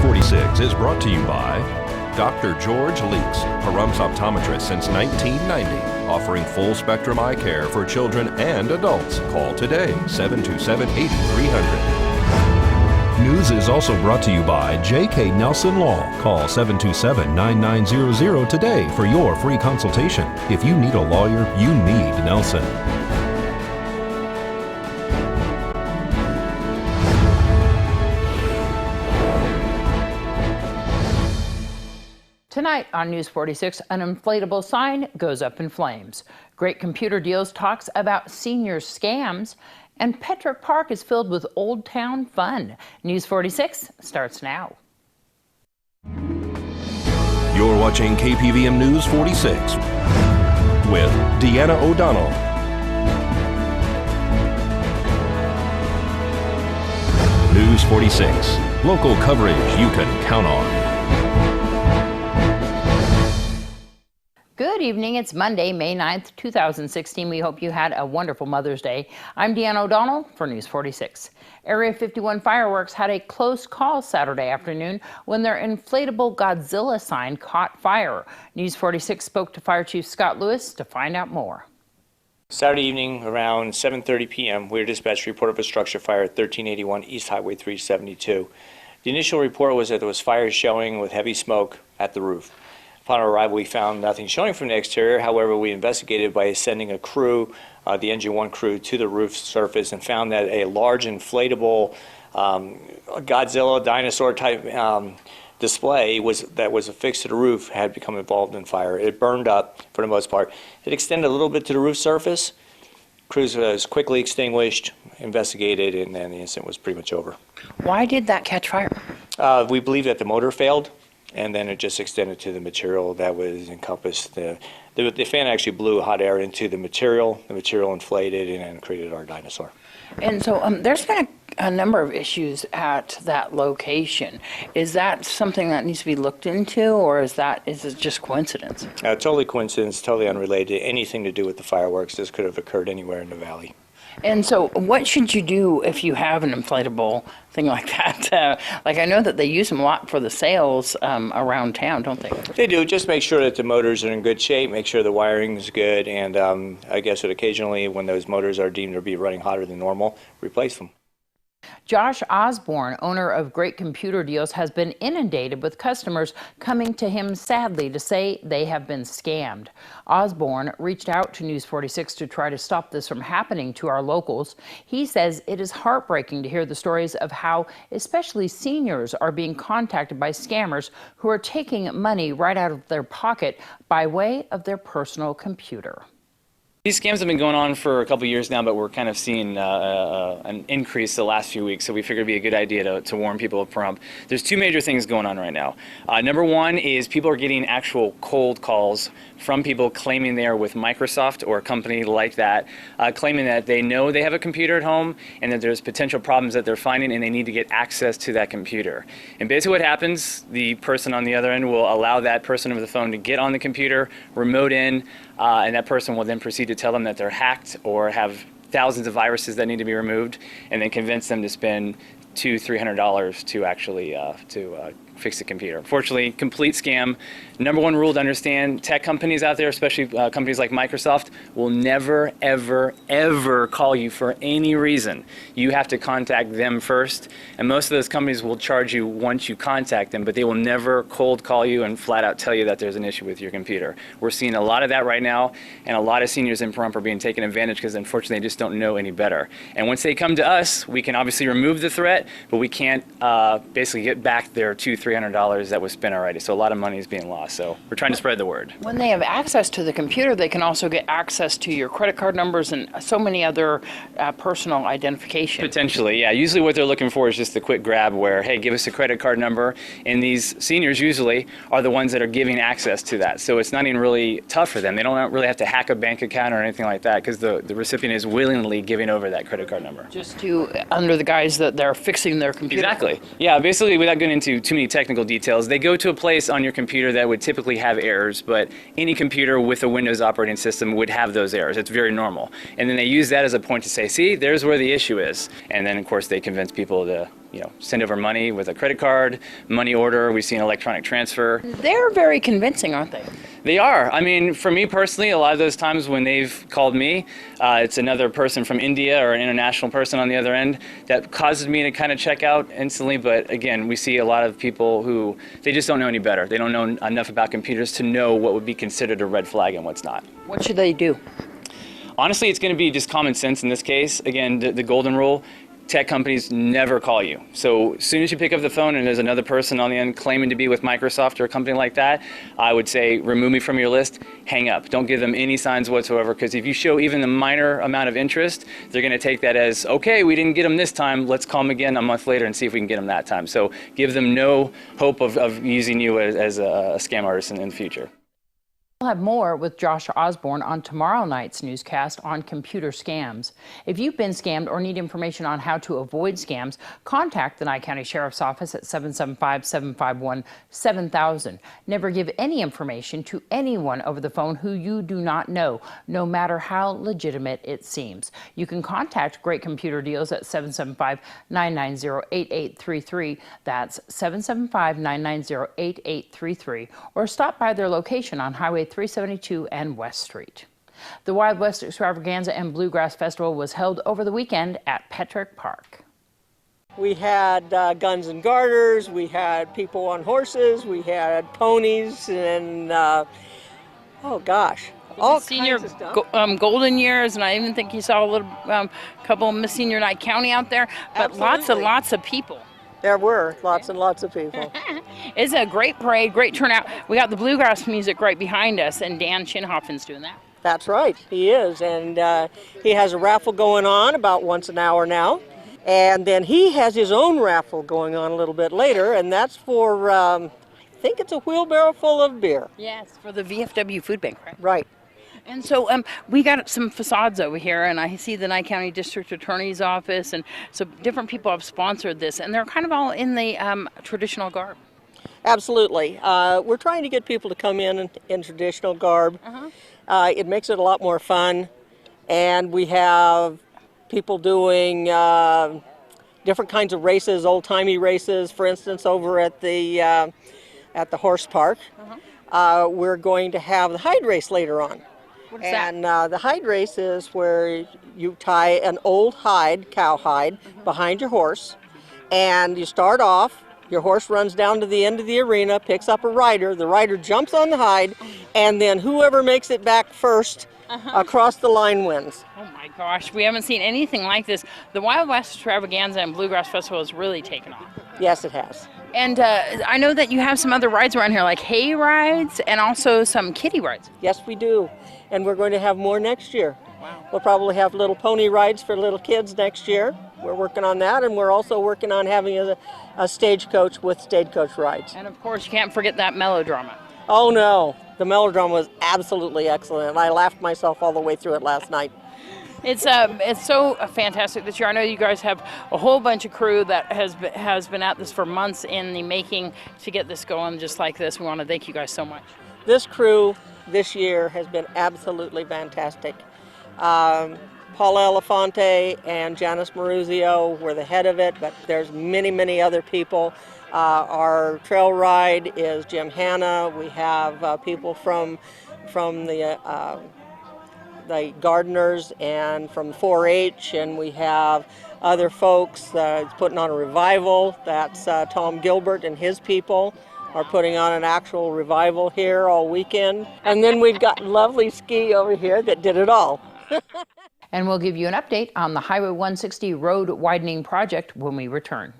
46 is brought to you by Dr. George Leeks, Pahrumps optometrist since 1990, offering full-spectrum eye care for children and adults. Call today, 727-8300. News is also brought to you by J.K. Nelson Law. Call 727-9900 today for your free consultation. If you need a lawyer, you need Nelson. Tonight on News 46, an inflatable sign goes up in flames. Great Computer Deals talks about senior scams, and Petrick Park is filled with Old Town fun. News 46 starts now. You're watching KPVM News 46 with Deanna O'Donnell. News 46, local coverage you can count on. Good evening. It's Monday, May 9th, 2016. We hope you had a wonderful Mother's Day. I'm Deanna O'Donnell for News 46. Area 51 Fireworks had a close call Saturday afternoon when their inflatable Godzilla sign caught fire. News 46 spoke to Fire Chief Scott Lewis to find out more. Saturday evening around 7:30 p.m., we were dispatched a report of a structure fire at 1381 East Highway 372. The initial report was that there was fire showing with heavy smoke at the roof. Upon our arrival, we found nothing showing from the exterior. However, we investigated by sending a crew, the Engine 1 crew, to the roof surface and found that a large inflatable Godzilla dinosaur type display that was affixed to the roof had become involved in fire. It burned up for the most part. It extended a little bit to the roof surface. Crews was quickly extinguished, investigated, and then the incident was pretty much over. Why did that catch fire? We believe that the motor failed, and then it just extended to the material that was encompassed. The fan actually blew hot air into the material inflated and then created our dinosaur. And so there's been a number of issues at that location. Is that something that needs to be looked into, or is it just coincidence? Totally coincidence, totally unrelated to anything to do with the fireworks. This could have occurred anywhere in the valley. And so what should you do if you have an inflatable thing like that? Like, I know that they use them a lot for the sales around town, don't they? They do. Just make sure that the motors are in good shape, make sure the wiring is good, and I guess that occasionally when those motors are deemed to be running hotter than normal, replace them. Josh Osborne, owner of Great Computer Deals, has been inundated with customers coming to him sadly to say they have been scammed. Osborne reached out to News 46 to try to stop this from happening to our locals. He says it is heartbreaking to hear the stories of how especially seniors are being contacted by scammers who are taking money right out of their pocket by way of their personal computer. These scams have been going on for a couple of years now, but we're kind of seeing an increase the last few weeks, so we figured it'd be a good idea to warn people up front. There's two major things going on right now. Number one is people are getting actual cold calls from people claiming they are with Microsoft or a company like that, claiming that they know they have a computer at home and that there's potential problems that they're finding and they need to get access to that computer. And basically what happens, the person on the other end will allow that person over the phone to get on the computer, remote in, and that person will then proceed to tell them that they're hacked or have thousands of viruses that need to be removed, and then convince them to spend $200-300 to actually fix the computer. Unfortunately, complete scam. Number one rule to understand, tech companies out there, especially companies like Microsoft, will never, ever, ever call you for any reason. You have to contact them first, and most of those companies will charge you once you contact them, but they will never cold call you and flat out tell you that there's an issue with your computer. We're seeing a lot of that right now, and a lot of seniors in Pahrump are being taken advantage because unfortunately they just don't know any better. And once they come to us, we can obviously remove the threat, but we can't basically get back their $200-300 that was spent already. So a lot of money is being lost. So we're trying to spread the word. When they have access to the computer, they can also get access to your credit card numbers and so many other personal identification. Potentially, yeah. Usually what they're looking for is just a quick grab where, hey, give us a credit card number. And these seniors usually are the ones that are giving access to that. So it's not even really tough for them. They don't really have to hack a bank account or anything like that because the recipient is willingly giving over that credit card number. Just under the guise that they're fixing their computer. Exactly. Yeah, basically without getting into too many technical details, they go to a place on your computer that would typically have errors, but any computer with a Windows operating system would have those errors. It's very normal. And then they use that as a point to say, see, there's where the issue is. And then, of course, they convince people to send over money with a credit card, money order. We've seen electronic transfer. They're very convincing, aren't they? They are. I mean, for me personally, a lot of those times when they've called me, it's another person from India or an international person on the other end that causes me to kind of check out instantly. But again, we see a lot of people who, they just don't know any better. They don't know enough about computers to know what would be considered a red flag and what's not. What should they do? Honestly, it's going to be just common sense in this case. Again, the golden rule. Tech companies never call you. So as soon as you pick up the phone and there's another person on the end claiming to be with Microsoft or a company like that, I would say remove me from your list, hang up. Don't give them any signs whatsoever, because if you show even the minor amount of interest, they're going to take that as, okay, we didn't get them this time, let's call them again a month later and see if we can get them that time. So give them no hope of using you as a scam artist in the future. We'll have more with Josh Osborne on tomorrow night's newscast on computer scams. If you've been scammed or need information on how to avoid scams, contact the Nye County Sheriff's Office at 775-751-7000. Never give any information to anyone over the phone who you do not know, no matter how legitimate it seems. You can contact Great Computer Deals at 775-990-8833. That's 775-990-8833, or stop by their location on Highway 372 and West Street. The Wild West Extravaganza and Bluegrass Festival was held over the weekend at Petrick Park. We had guns and garters, we had people on horses, we had ponies, and oh gosh, all Senior kinds of stuff. golden years, and I even think you saw a little couple of Miss Senior Nye County out there, but Absolutely. lots of people. There were lots and lots of people. It's a great parade, great turnout. We got the bluegrass music right behind us, and Dan Chinhoffen's doing that. That's right, he is, and he has a raffle going on about once an hour now. And then he has his own raffle going on a little bit later, and that's for, I think it's a wheelbarrow full of beer. Yes, for the VFW Food Bank, right? Right. And so we got some facades over here, and I see the Nye County District Attorney's Office, and so different people have sponsored this, and they're kind of all in the traditional garb. Absolutely. We're trying to get people to come in traditional garb. It makes it a lot more fun, and we have people doing different kinds of races, old-timey races, for instance, over at the horse park. We're going to have the hide race later on. What is that? And the hide race is where you tie an old hide, cowhide, behind your horse, and you start off. Your horse runs down to the end of the arena, picks up a rider. The rider jumps on the hide, and then whoever makes it back first across the line wins. Oh my gosh, we haven't seen anything like this. The Wild West Extravaganza and Bluegrass Festival has really taken off. Yes, it has. And I know that you have some other rides around here, like hay rides and also some kiddie rides. Yes, we do. And we're going to have more next year. Wow. We'll probably have little pony rides for little kids next year. We're working on that, and we're also working on having a stagecoach with stagecoach rides. And of course, you can't forget that melodrama. Oh no, the melodrama was absolutely excellent. I laughed myself all the way through it last night. It's so fantastic this year. I know you guys have a whole bunch of crew that has been at this for months in the making to get this going just like this. We want to thank you guys so much. This crew this year has been absolutely fantastic. Paul Elefante and Janice Maruzio were the head of it, but there's many other people. Our trail ride is Jim Hanna. We have people from the gardeners and from 4-H, and we have other folks putting on a revival. That's Tom Gilbert and his people are putting on an actual revival here all weekend. And then we've got lovely Ski over here that did it all. And we'll give you an update on the Highway 160 road widening project when we return.